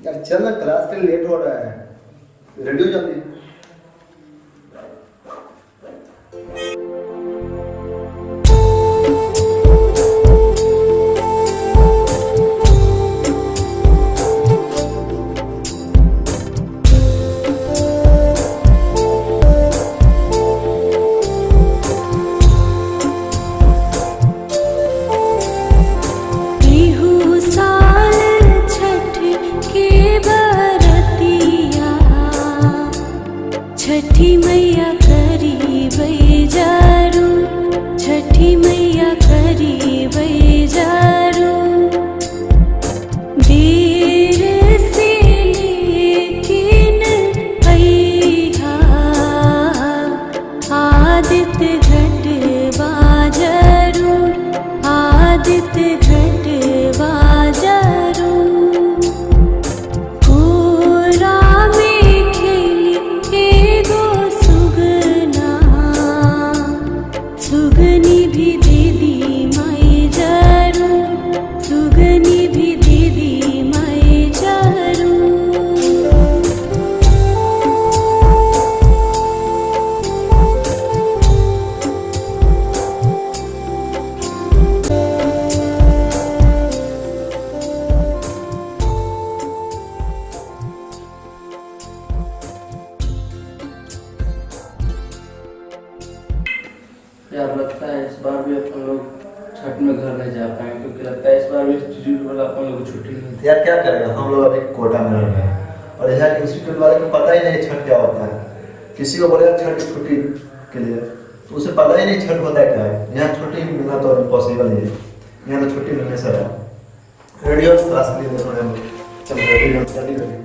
यार चल ना, क्लास के लिए लेट हो रहा है, रेडी हो जल्दी। छठी मैया करी बैजारू, छठी मैया करी बैजारू, देर से लेकिन अइहा, आदित्य घट बाजारू, आदित्य घट बाजारू। सुगनी भी दे दी माई जारू, सुगनी भी दे दी माई जारू। यार लगता है इस बार भी अपन लोग छठ में घर नहीं जा पाएंगे, क्योंकि लगता है इस बार भी इंस्टीट्यूट वाला अपन लोग को छुट्टी नहीं थी। यार क्या करेगा, हम लोग अभी कोटा में रह रहे हैं और यहाँ इंस्टीट्यूट वाले को पता ही नहीं छठ क्या होता है। किसी को बोलेगा छठ की छुट्टी के लिए तो उसे पता ही नहीं छठ होता है क्या है। यहाँ छुट्टी मिलना तो इम्पॉसिबल ही है, यहाँ तो छुट्टी मिलने से है। रेडियो क्लास के लिए हम चल रेडी जल्दी रेडी।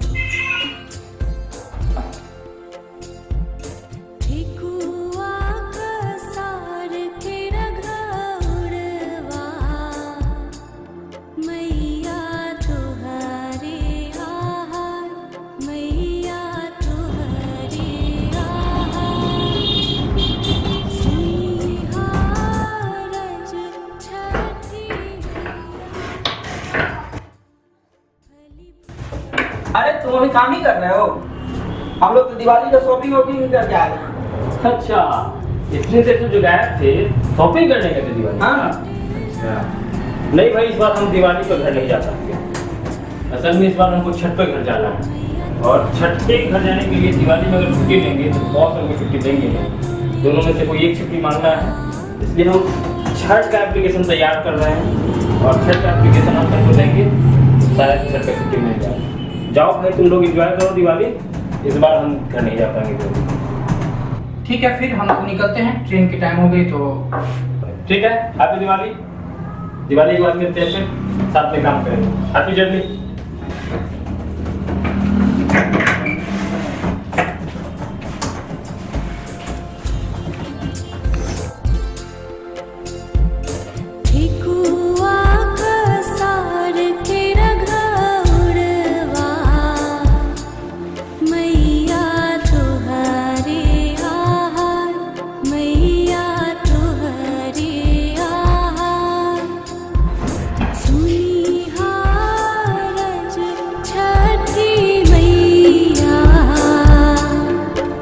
अरे तुम अभी काम ही कर रहे हो? हम लोग तो दिवाली का शॉपिंग वॉपिंग करके आ रहे। अच्छा, इतने देर से जो गायब थे शॉपिंग करने गए थे दिवाली? हाँ। अच्छा, नहीं भाई, इस बार हम दिवाली पर घर नहीं जा सकते। असल में इस बार हमको छठ पे घर जाना है, और छठ पे घर जाने के लिए दिवाली में अगर छुट्टी लेंगे तो बहुत हमको छुट्टी देंगे नहीं, दोनों में से कोई एक छुट्टी मांगना है। इसलिए हम छठ का एप्लीकेशन तैयार कर रहे हैं, और छठ का एप्लीकेशन हम सबको देंगे, शायद छठ का छुट्टी मिल जाए। जाओ भाई, तुम लोग एंजॉय करो दिवाली, इस बार हम घर नहीं जा पाएंगे। ठीक है, फिर हम निकलते हैं, ट्रेन की टाइम हो गई तो। ठीक है, हैप्पी दिवाली। दिवाली के बाद मिलते हैं, फिर साथ में काम करेंगे। Happy journey.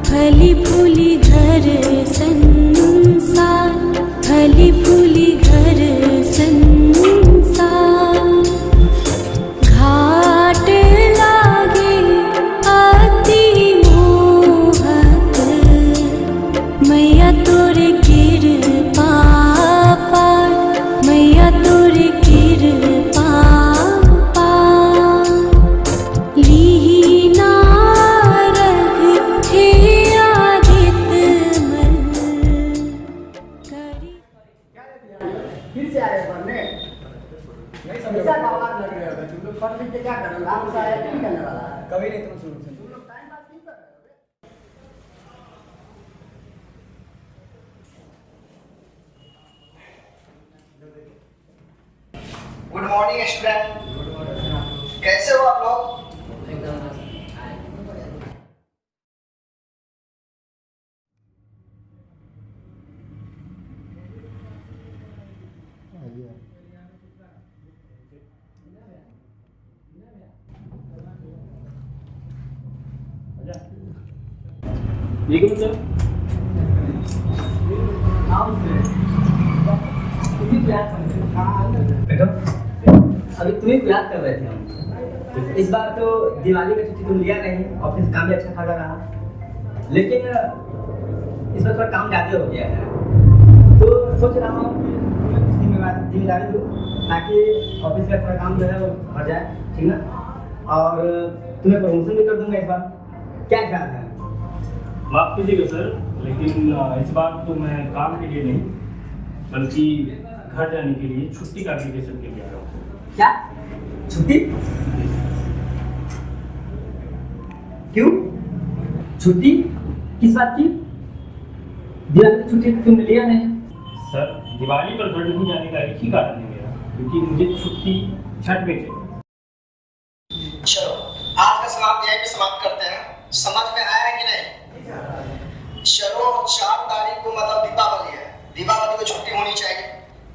फली फूली घर संसार, फली फूली घर संसार, घाट लागे अति मोहक, मैया तोरे कृपा पार, मैया तोरे कृपा पार। लीना फिर से आए पढ़ने नहीं समझ ऐसा बात लग रहा है। तुम लोग पढ़ लिख के क्या करोगे? नाम सा है नहीं करने वाला है कभी नहीं। तुम लोग टाइम पास नहीं कर रहे हो। गुड मॉर्निंग स्टूडेंट, कैसे हो आप लोग? ये क्यों सर? अभी तुम्हें को याद कर रहे थे हम। इस बार तो दिवाली का छुट्टी तुम लिया नहीं, ऑफिस काम भी अच्छा खासा रहा, लेकिन इस बार थोड़ा काम ज़्यादा हो गया है, तो सोच रहा हूँ कि तुम्हें कुछ जिम्मेदारी दूँ ताकि ऑफिस का थोड़ा काम जो है वो बढ़ जाए, ठीक ना? और तुम्हें प्रमोशन भी कर दूंगा इस बार। क्या ख्याल है? माफ कीजिएगा सर, लेकिन इस बार तो मैं काम के लिए नहीं बल्कि घर जाने के लिए छुट्टी का एप्लीकेशन के लिए आया हूँ। क्या छुट्टी? क्यों छुट्टी? किस बात की? दिवाली की छुट्टी तुमने लिया नहीं? सर, दिवाली पर घर नहीं जाने का एक ही कारण है मेरा, क्योंकि मुझे छुट्टी छठ में चाहिए। चलो आज का समाप्त यहीं पे समाप्त करते हैं। समझ में आया है कि नहीं? चलो 4 तारीख को मतलब दीपावली है, दीपावली को छुट्टी होनी चाहिए,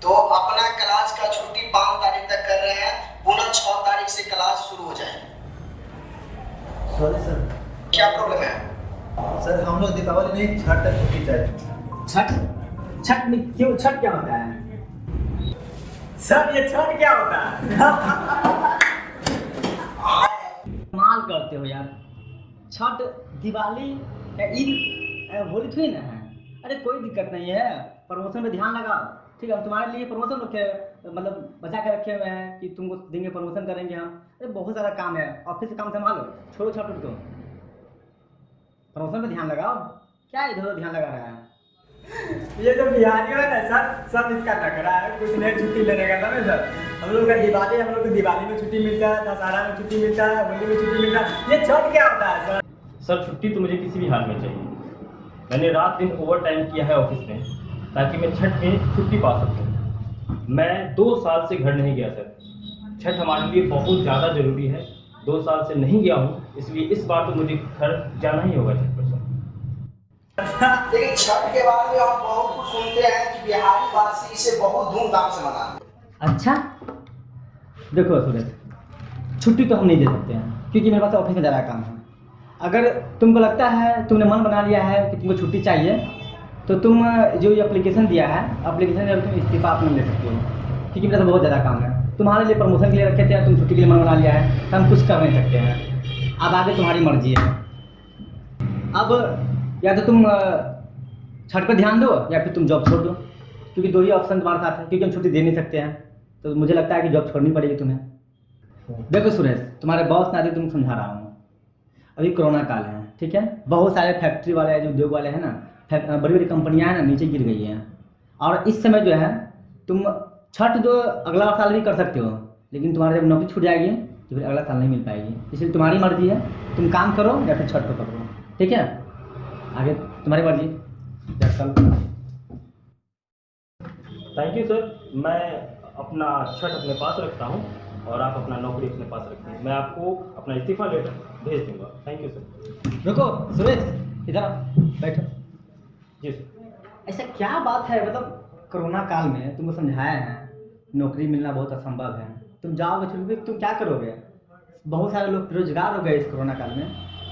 तो अपना क्लास का छुट्टी 5 तारीख तक कर रहे हैं, पुनः 6 तारीख से क्लास शुरू हो जाएगी। Sorry sir. क्या प्रॉब्लम है? सर हम लोग दीपावली नहीं, छठ तक छुट्टी चाहिए। छठ? छठ में क्यों? छठ क्या होता है? सर ये छठ क्या होता है? कमाल करते हो यार। छठ, दिवाली, ईद, होली थोड़ी ना है। अरे कोई दिक्कत नहीं है, प्रमोशन में ध्यान लगाओ, ठीक है? हम तुम्हारे लिए प्रमोशन रखे, मतलब बचा के रखे हुए हैं कि तुमको देंगे, प्रमोशन करेंगे हम। अरे बहुत सारा काम है, ऑफिस से काम संभालो, छोड़ो छठ को, प्रमोशन में ध्यान लगाओ। क्या इधर उधर ध्यान लगा रहा है? ये जो बिहारी है ना सर, सब इसका टकरा है, कुछ नहीं छुट्टी लेने का ना सर। हम लोग का दिवाली, हम लोग को दिवाली में छुट्टी मिलता है, दशहरा में छुट्टी मिलता है, होली में छुट्टी मिलता है, ये छठ क्या होता है सर? सर, छुट्टी तो मुझे किसी भी हाल में चाहिए। मैंने रात दिन ओवर टाइम किया है ऑफिस में ताकि मैं छठ में छुट्टी पा सकूं। मैं 2 साल से घर नहीं गया सर। छठ हमारे लिए बहुत ज़्यादा ज़रूरी है, 2 साल से नहीं गया हूँ, इसलिए इस बार तो मुझे घर जाना ही होगा छठ पर सर। लेकिन छठ के बारे में हम बहुत कुछ सुनते हैं कि बिहारी वासी इसे बहुत धूमधाम से मनाते हैं। अच्छा देखो सूरज, छुट्टी तो हम नहीं दे सकते हैं क्योंकि मेरे पास ऑफिस में ज़्यादा काम है। अगर तुमको लगता है, तुमने मन बना लिया है कि तुमको छुट्टी चाहिए, तो तुम जो ये एप्लीकेशन दिया है, एप्लीकेशन में तुम इस्तीफा अपना ले सकते हो, क्योंकि मेरा तो बहुत ज़्यादा काम है। तुम्हारे लिए प्रमोशन के लिए रखे थे, तुम छुट्टी के लिए मन बना लिया है, तो हम कुछ कर नहीं सकते हैं। अब आगे तुम्हारी मर्जी है। अब या तो तुम छठ पर ध्यान दो या फिर तुम जॉब छोड़ दो, क्योंकि 2 ही ऑप्शन तुम्हारे साथ है, क्योंकि हम छुट्टी दे नहीं सकते हैं। तो मुझे लगता है कि जॉब छोड़नी पड़ेगी तुम्हें। देखो सुरेश, तुम्हारे बॉस नाते तुम समझा रहा हूँ, अभी कोरोना काल है, ठीक है? बहुत सारे फैक्ट्री वाले जो उद्योग वाले हैं ना, बड़ी बड़ी कंपनियां हैं ना, नीचे गिर गई हैं। और इस समय जो है तुम छठ जो अगला साल भी कर सकते हो, लेकिन तुम्हारी जब नौकरी छूट जाएगी तो फिर अगला साल नहीं मिल पाएगी। इसलिए तुम्हारी मर्जी है, तुम काम करो या फिर छठ को करो, ठीक है? आगे तुम्हारी मर्जी। Thank you sir. मैं अपना छठ अपने पास रखता हूँ और आप अपना नौकरी अपने पास रखिए। मैं आपको अपना इस्तीफा लेटर भेज दूंगा। Thank you sir. रुको सुरेश, इधर आओ, बैठो। जी सर। ऐसा क्या बात है, मतलब कोरोना काल में तुमको समझाया है नौकरी मिलना बहुत असंभव है, तुम जाओगे फिर तुम क्या करोगे? बहुत सारे लोग बेरोजगार हो गए इस कोरोना काल में।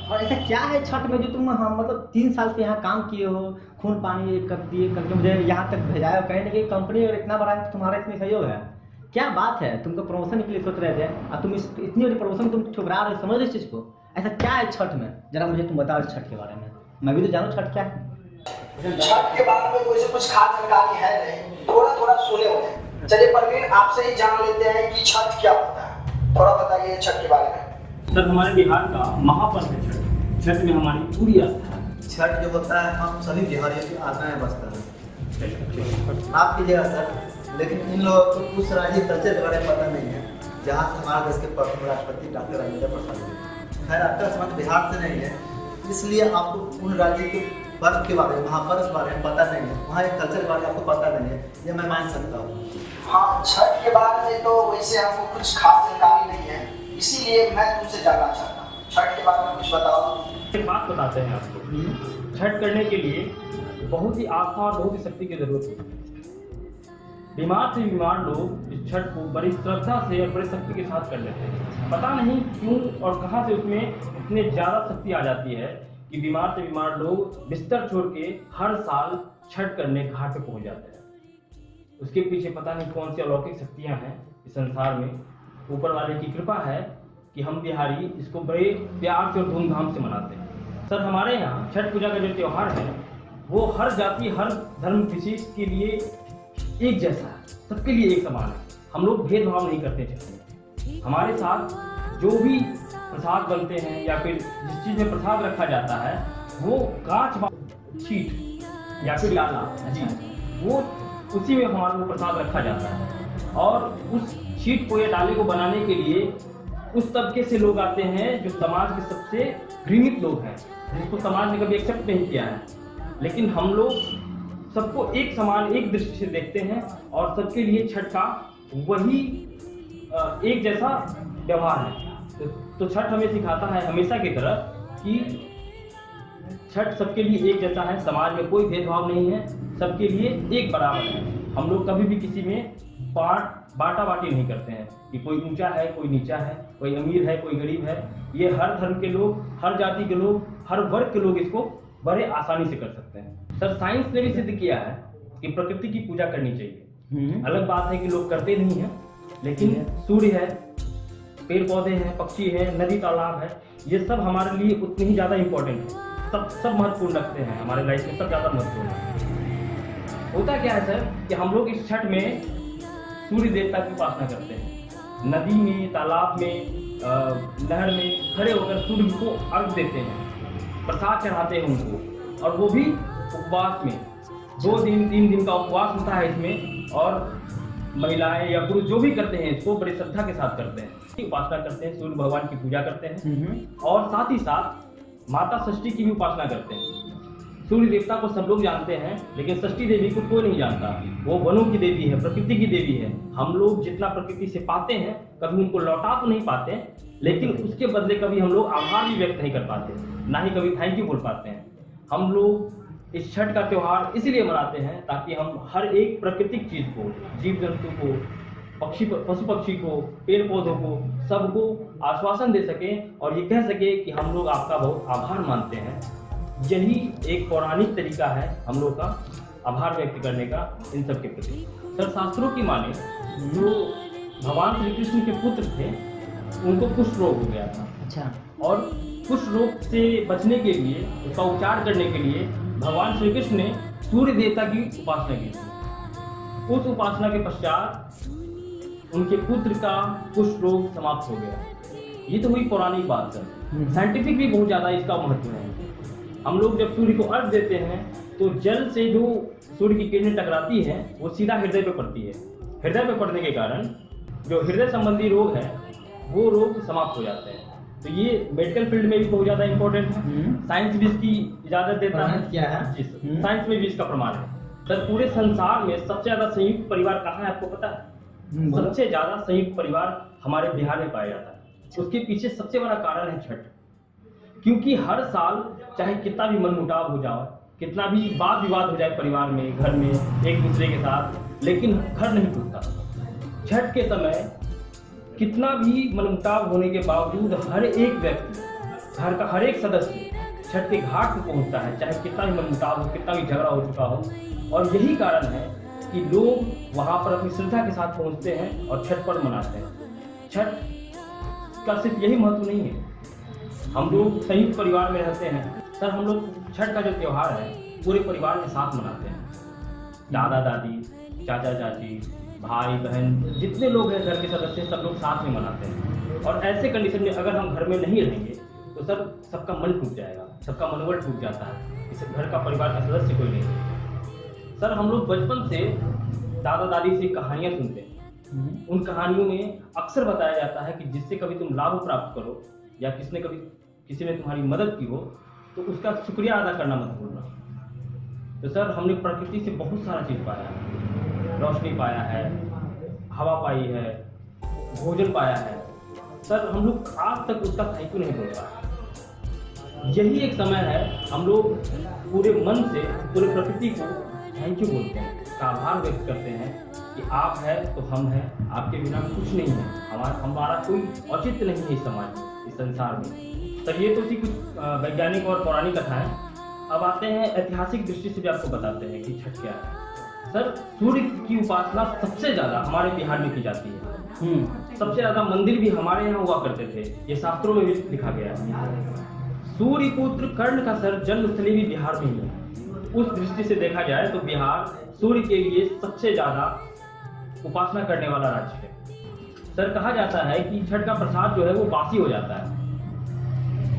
और ऐसा क्या है छठ में जो तुम, हाँ मतलब 3 साल से यहाँ काम किए हो, खून पानी कर दिए, करके मुझे यहाँ तक भेजा है, कहीं ना कहीं कंपनी अगर इतना बड़ा है तो तुम्हारा इसमें सहयोग है। क्या बात है, तुमको प्रमोशन के लिए सोच रहे थे और तुम इतनी बड़ी प्रमोशन तुम ठुकरा रहे हो, समझ रहे इस चीज़ को? ऐसा क्या है छठ में, जरा मुझे तुम बताओ इस छठ के बारे में, मैं भी तो जानूँ छठ क्या है। छठ के बारे में वैसे कुछ खास जानकारी है नहीं, थोड़ा थोड़ा सुने हुए हैं। चलिए परवीन, आपसे ही जान लेते हैं कि छठ क्या होता है, थोड़ा बताइए छठ के बारे में। सर, हमारे बिहार का महापर्व है छठ। छठ में हमारी पूरी आस्था है। छठ जो होता है हम सभी बिहारियों की आस्था में बसता है। माफ कीजिएगा सर, लेकिन इन लोगों को कुछ राज्य कल्चर के बारे में पता नहीं है, जहाँ से हमारे देश के प्रथम राष्ट्रपति डॉक्टर राजेंद्र प्रसाद जी। खैर आपका समाज बिहार से नहीं है, इसलिए आपको उन राज्य के पर्व के बारे में, महापर्व के बारे में पता नहीं है, वहाँ एक कल्चर के बारे में आपको पता नहीं है, ये मैं मान सकता हूँ। हाँ, छठ के बारे में तो वैसे हमको कुछ खास जानकारी नहीं है, इसीलिए मैं तुमसे जानना चाहता हूँ, छठ के बारे में कुछ बताओ। एक बात बताते हैं आपको, छठ करने के लिए बहुत ही आस्था और बहुत ही शक्ति की जरूरत होती है। बीमार से बीमार लोग इस छठ को बड़ी श्रद्धा से और बड़ी शक्ति के साथ कर लेते हैं। पता नहीं क्यों और कहाँ से उसमें इतनी ज़्यादा शक्ति आ जाती है कि बीमार से बीमार लोग बिस्तर छोड़ के हर साल छठ करने घाट पे पहुंच जाते हैं। उसके पीछे पता नहीं कौन सी अलौकिक शक्तियां हैं इस संसार में। ऊपर वाले की कृपा है कि हम बिहारी इसको बड़े प्यार से और धूमधाम से मनाते हैं। सर हमारे यहाँ छठ पूजा का जो त्यौहार है वो हर जाति हर धर्म विशेष के लिए एक जैसा है, सबके लिए एक समान है। हम लोग भेदभाव नहीं करते छठ में। हमारे साथ जो भी प्रसाद बनते हैं या फिर जिस चीज़ में प्रसाद रखा जाता है वो कांच शीट या फिर डाला जी वो उसी में हमारा वो प्रसाद रखा जाता है। और उस शीट को या डाले को बनाने के लिए उस तबके से लोग आते हैं जो समाज के सबसे घृणित लोग हैं, जिसको समाज ने कभी एक्सेप्ट नहीं किया है। लेकिन हम लोग सबको एक समान एक दृष्टि से देखते हैं और सबके लिए छठ का वही एक जैसा व्यवहार है। तो छठ हमें सिखाता है हमेशा की तरह कि छठ सबके लिए एक जैसा है, समाज में कोई भेदभाव नहीं है, सबके लिए एक बराबर है। हम लोग कभी भी किसी में बाटा बाटी नहीं करते हैं कि कोई ऊंचा है कोई नीचा है, कोई अमीर है कोई गरीब है। ये हर धर्म के लोग, हर जाति के लोग, हर वर्ग के लोग इसको बड़े आसानी से कर सकते हैं। सर साइंस ने भी सिद्ध किया है कि प्रकृति की पूजा करनी चाहिए। अलग बात है कि लोग करते नहीं हैं, लेकिन सूर्य है, पेड़ पौधे हैं, पक्षी है, नदी तालाब है, ये सब हमारे लिए उतने ही ज़्यादा इम्पोर्टेंट है। सब महत्वपूर्ण रखते हैं हमारे लाइफ में, सब ज़्यादा महत्वपूर्ण है। होता क्या है सर कि हम लोग इस छठ में सूर्य देवता की उपासना करते हैं। नदी में, तालाब में, नहर में खड़े होकर सूर्य को अर्घ देते हैं, प्रसाद चढ़ाते हैं उनको, और वो भी उपवास में। 2 दिन 3 दिन का उपवास होता है इसमें, और महिलाएं या पुरुष जो भी करते हैं इसको बड़ी श्रद्धा के साथ करते हैं, उपासना करते हैं, सूर्य भगवान की पूजा करते हैं और साथ ही साथ माता षष्ठी की भी उपासना करते हैं। सूर्य देवता को सब लोग जानते हैं, लेकिन षष्ठी देवी को कोई नहीं जानता। वो वनों की देवी है, प्रकृति की देवी है। हम लोग जितना प्रकृति से पाते हैं कभी उनको लौटा तो नहीं पाते, लेकिन उसके बदले कभी हम लोग आभार भी व्यक्त नहीं कर पाते, ना ही कभी थैंक यू बोल पाते हैं। हम लोग इस छठ का त्यौहार इसीलिए मनाते हैं ताकि हम हर एक प्राकृतिक चीज को, जीव जंतु को, पशु पक्षी को, पेड़ पौधों को, सबको आश्वासन दे सकें और ये कह सके कि हम लोग आपका बहुत आभार मानते हैं। यही एक पौराणिक तरीका है हम लोग का आभार व्यक्त करने का इन सब के प्रति। सर शास्त्रों की माने जो भगवान श्री कृष्ण के पुत्र थे उनको कुष्ठ रोग हो गया था। अच्छा। और कुष्ठ रोग से बचने के लिए, उसका उपचार करने के लिए भगवान श्री कृष्ण ने सूर्य देवता की उपासना की थी। उस उपासना के पश्चात उनके पुत्र का कुष्ठ रोग समाप्त हो गया। ये तो हुई पौराणिक बात सर। साइंटिफिक भी बहुत ज़्यादा इसका महत्व है। हम लोग जब सूर्य को अर्घ देते हैं तो जल से जो सूर्य की किरणें टकराती हैं वो सीधा हृदय पे पड़ती है। हृदय पे पड़ने के कारण जो हृदय संबंधी रोग है वो रोग समाप्त हो जाते हैं। तो ये मेडिकल फील्ड में भी बहुत ज़्यादा इंपॉर्टेंट है। साइंस भी इसकी इजाज़त देता है। क्या है जी सर, साइंस में भी इसका प्रमाण है। सर पूरे संसार में सबसे ज़्यादा संयुक्त परिवार कहाँ है आपको पता है? सबसे ज़्यादा संयुक्त परिवार हमारे बिहार में पाया जाता है। उसके पीछे सबसे बड़ा कारण है छठ। क्योंकि हर साल चाहे कितना भी मनमुटाव हो जाए, कितना भी वाद विवाद हो जाए परिवार में, घर में एक दूसरे के साथ, लेकिन घर नहीं टूटता। छठ के समय कितना भी मनमुटाव होने के बावजूद हर एक व्यक्ति, घर का हर एक सदस्य छठ के घाट पर पहुंचता है, चाहे कितना भी मनमुटाव हो, कितना भी झगड़ा हो चुका हो। और यही कारण है कि लोग वहाँ पर अपनी श्रद्धा के साथ पहुँचते हैं और छठ पर्व मनाते हैं। छठ का सिर्फ यही महत्व नहीं है, हम लोग संयुक्त परिवार में रहते हैं। सर हम लोग छठ का जो त्यौहार है पूरे परिवार के साथ मनाते हैं। दादा दादी, चाचा चाची, भाई बहन, जितने लोग हैं घर के सदस्य, सब लोग साथ में मनाते हैं। और ऐसे कंडीशन में अगर हम घर में नहीं रहेंगे तो सबका मन टूट जाएगा, सबका मनोबल टूट जाता है। इस घर का परिवार का सदस्य कोई नहीं है। सर हम लोग बचपन से दादा दादी से कहानियाँ सुनते हैं। उन कहानियों में अक्सर बताया जाता है कि जिससे कभी तुम लाभ प्राप्त करो या किसी ने तुम्हारी मदद की हो तो उसका शुक्रिया अदा करना मत भूलना। तो सर हमने प्रकृति से बहुत सारा चीज़ पाया है, रोशनी पाया है, हवा पाई है, भोजन पाया है। सर हम लोग आज तक उसका थैंक यू नहीं बोल पाए। यही एक समय है हम लोग पूरे मन से पूरे प्रकृति को थैंक यू बोलते हैं, आभार व्यक्त करते हैं कि आप है तो हम हैं, आपके बिना कुछ नहीं है, हमारा कोई औचित्य नहीं है इस समाज में, इस संसार में। सर ये तो थी कुछ वैज्ञानिक और पौराणिक कथाएं। अब आते हैं ऐतिहासिक दृष्टि से भी आपको बताते हैं कि छठ क्या है। सर सूर्य की उपासना सबसे ज़्यादा हमारे बिहार में की जाती है। सबसे ज़्यादा मंदिर भी हमारे यहाँ हुआ करते थे, ये शास्त्रों में भी लिखा गया है। सूर्य पुत्र कर्ण का सर जन्मस्थली भी बिहार में ही है। उस दृष्टि से देखा जाए तो बिहार सूर्य के लिए सबसे ज़्यादा उपासना करने वाला राज्य है। सर कहा जाता है कि छठ का प्रसाद जो है वो बासी हो जाता है।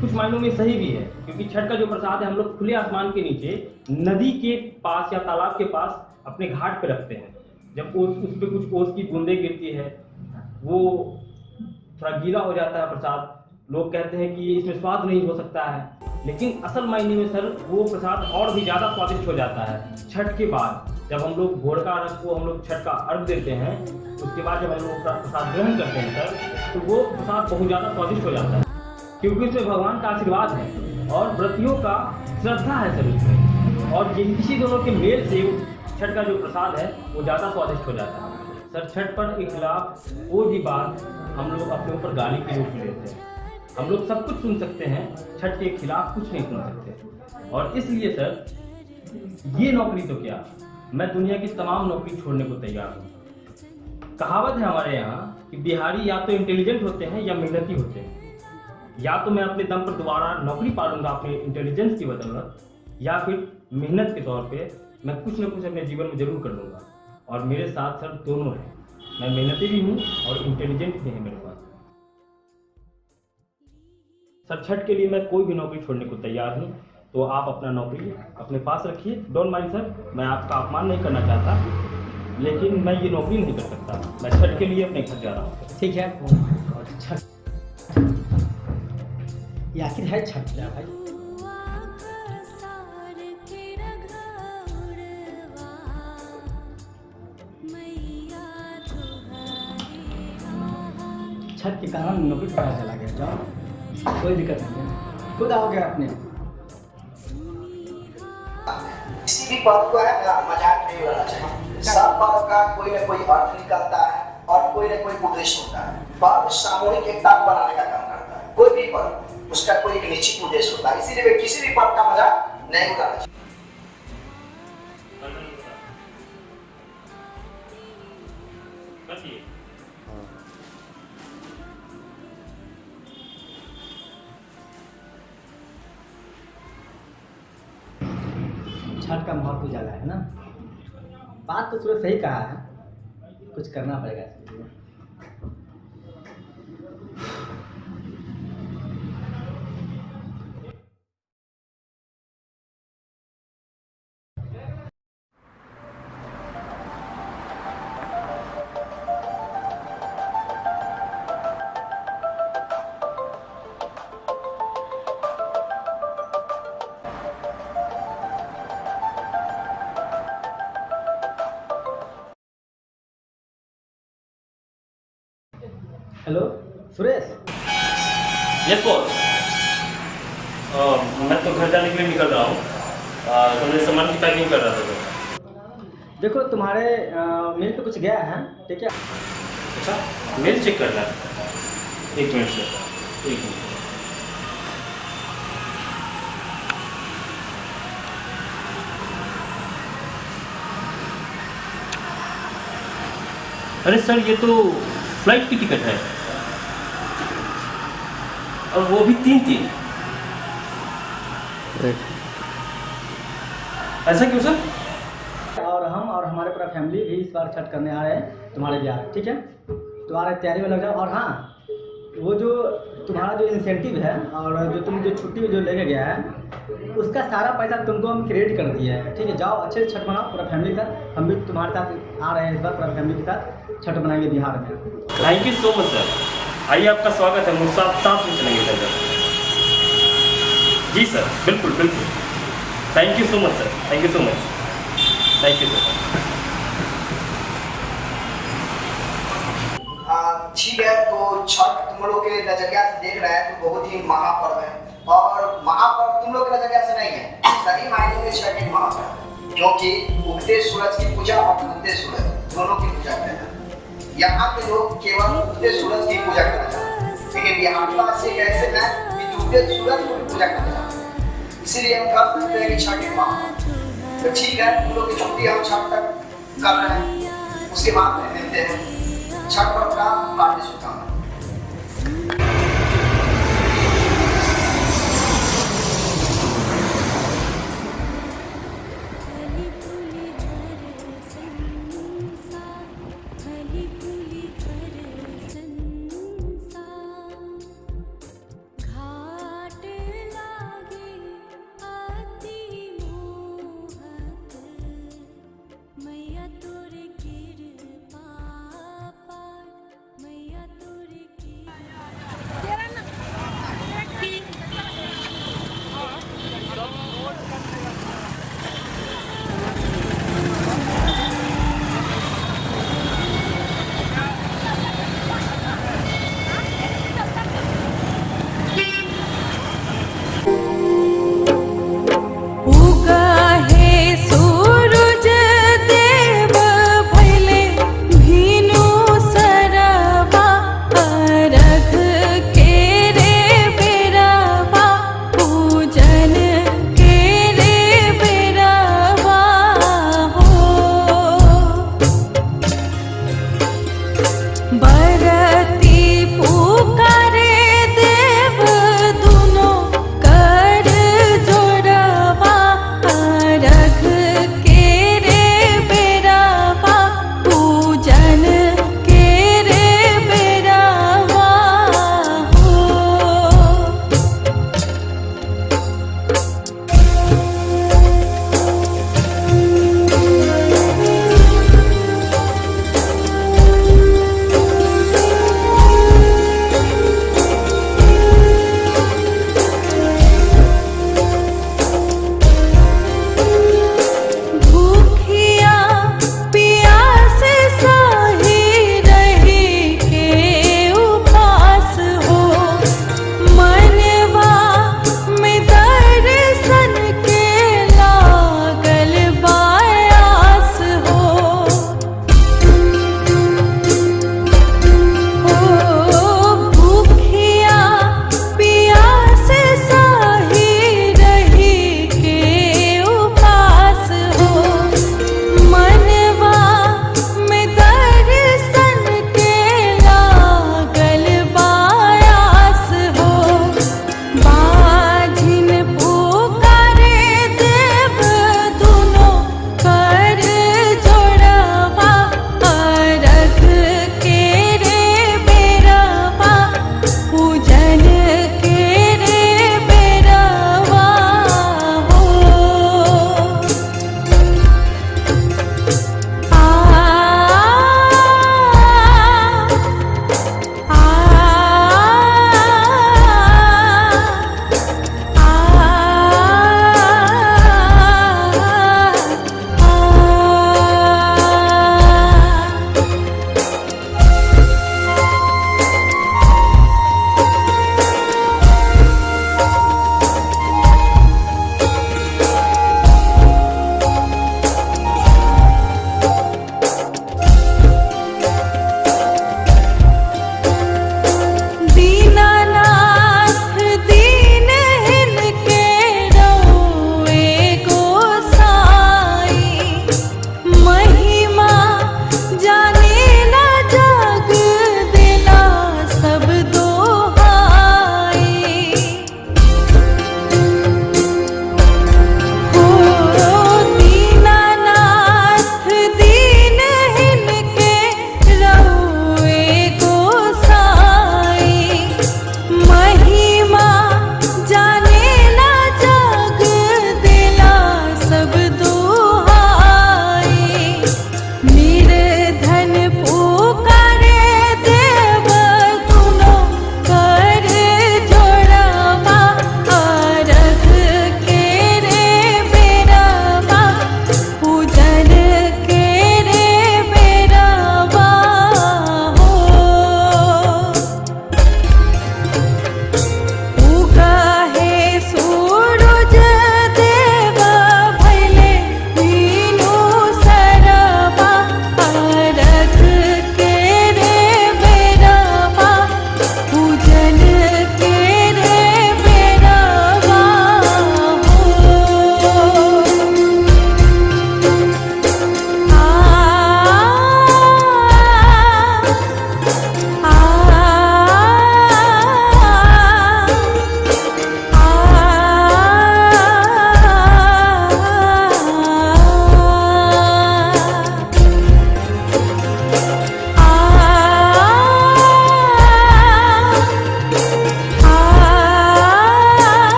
कुछ मायनों में सही भी है, क्योंकि छठ का जो प्रसाद है हम लोग खुले आसमान के नीचे नदी के पास या तालाब के पास अपने घाट पे रखते हैं। जब उस पर कुछ ओस की बूंदें गिरती है, वो थोड़ा गीला हो जाता है प्रसाद। लोग कहते हैं कि इसमें स्वाद नहीं हो सकता है, लेकिन असल मायने में सर वो प्रसाद और भी ज़्यादा स्वादिष्ट हो जाता है। छठ के बाद जब हम लोग भोर का अर्घ को हम लोग छठ का अर्घ देते हैं, उसके बाद जब हम लोग प्रसाद ग्रहण करते हैं सर, तो वो प्रसाद बहुत ज़्यादा स्वादिष्ट हो जाता है, क्योंकि उसमें भगवान का आशीर्वाद है और व्रतियों का श्रद्धा है सर उसमें। और ये इसी दोनों के मेल से छठ का जो प्रसाद है वो ज़्यादा स्वादिष्ट हो जाता है। सर छठ पर्व के खिलाफ कोई भी बात हम लोग अपने ऊपर गाली के रूप में लेते हैं। हम लोग सब कुछ सुन सकते हैं, छठ के खिलाफ कुछ नहीं सुन सकते। और इसलिए सर ये नौकरी तो क्या, मैं दुनिया की तमाम नौकरी छोड़ने को तैयार हूँ। कहावत है हमारे यहाँ कि बिहारी या तो इंटेलिजेंट होते हैं या मेहनती होते हैं। या तो मैं अपने दम पर दोबारा नौकरी पालूंगा अपने इंटेलिजेंस की बदौलत, या फिर मेहनत के तौर पे मैं कुछ न कुछ अपने जीवन में जरूर कर लूँगा। और मेरे साथ सर दोनों हैं, मैं मेहनती भी हूँ और इंटेलिजेंट भी है मेरे पास। सर छठ के लिए मैं कोई भी नौकरी छोड़ने को तैयार हूँ, तो आप अपना नौकरी अपने पास रखिए। डोंट माइंड सर, मैं आपका अपमान नहीं करना चाहता, लेकिन मैं ये नौकरी नहीं कर सकता। मैं छठ के लिए अपने घर जा रहा हूँ। ठीक है। छठ ये आखिर है छठ क्या भाई? छठ के कारण नौकरी पता चला गया, जाओ कोई दिक्कत नहीं है, खुद आओगे अपने। किसी भी पर्व को है ना मजाक नहीं होना चाहिए। सब पर्व का कोई ना कोई अर्थ निकलता है और कोई ना कोई उद्देश्य होता है। पर्व सामूहिक एकता बनाने का काम करता है। कोई भी पर्व उसका कोई एक निश्चित उद्देश्य होता है, इसीलिए किसी भी पर्व का मजाक नहीं उड़ाना चाहिए। छठ का महत्व ज़्यादा है ना। बात तो सूरज सही कहा है, कुछ करना पड़ेगा इसके लिए। हेलो सुरेश। यस बॉस, मैं तो घर जाने के लिए निकल रहा हूँ, तो मैं सामान की पैकिंग कर रहा था। देखो तुम्हारे मेल पे कुछ गया है, ठीक है? अच्छा, मेल चेक करना है। एक मिनट सर, एक मिनट। अरे सर, ये तो फ्लाइट की टिकट है, और वो भी 3-3। ऐसा क्यों सर? और हम और हमारे पूरा फैमिली भी इस बार छठ करने आ रहे हैं तुम्हारे बिहार, ठीक है? तुम्हारे तैयारी में लग जाओ। और हाँ, वो जो तुम्हारा जो इंसेंटिव है और जो तुम जो छुट्टी जो लेके गया है, उसका सारा पैसा तुमको हम क्रेडिट कर दिया है, ठीक है? जाओ अच्छे से छठ मनाओ पूरा फैमिली के साथ। हम भी तुम्हारे साथ आ रहे हैं इस बार, पूरा फैमिली के साथ छठ मनाएंगे बिहार में। Thank you so much sir, आइए आपका स्वागत है। मुझसे साथ में चलेंगे सर। जी सर, बिल्कुल बिल्कुल। Thank you so much sir, thank you so much, thank you sir. ठीक है, तो छठ तुम लोग के नजरिया से देख रहे हैं तो बहुत ही महापर्व है, और महापर्व तुम लोग के नजरिया से नहीं है, सही मायने में छठ एक महापर्व है, क्योंकि उगते सूरज की पूजा और डूबते सूरज दोनों की पूजा करते हैं। यहाँ के लोग केवल उगते सूरज की पूजा करते हैं, लेकिन बिहार से ऐसे हैं कि डूबते सूरज को भी पूजा करते हैं, इसीलिए हम कह सकते हैं कि छठ एक महापर्व। तो ठीक है, तुम लोग की छुट्टी हम छठ तक कर रहे हैं, उसके बाद में देते हैं छठ पर्व का हार्दिक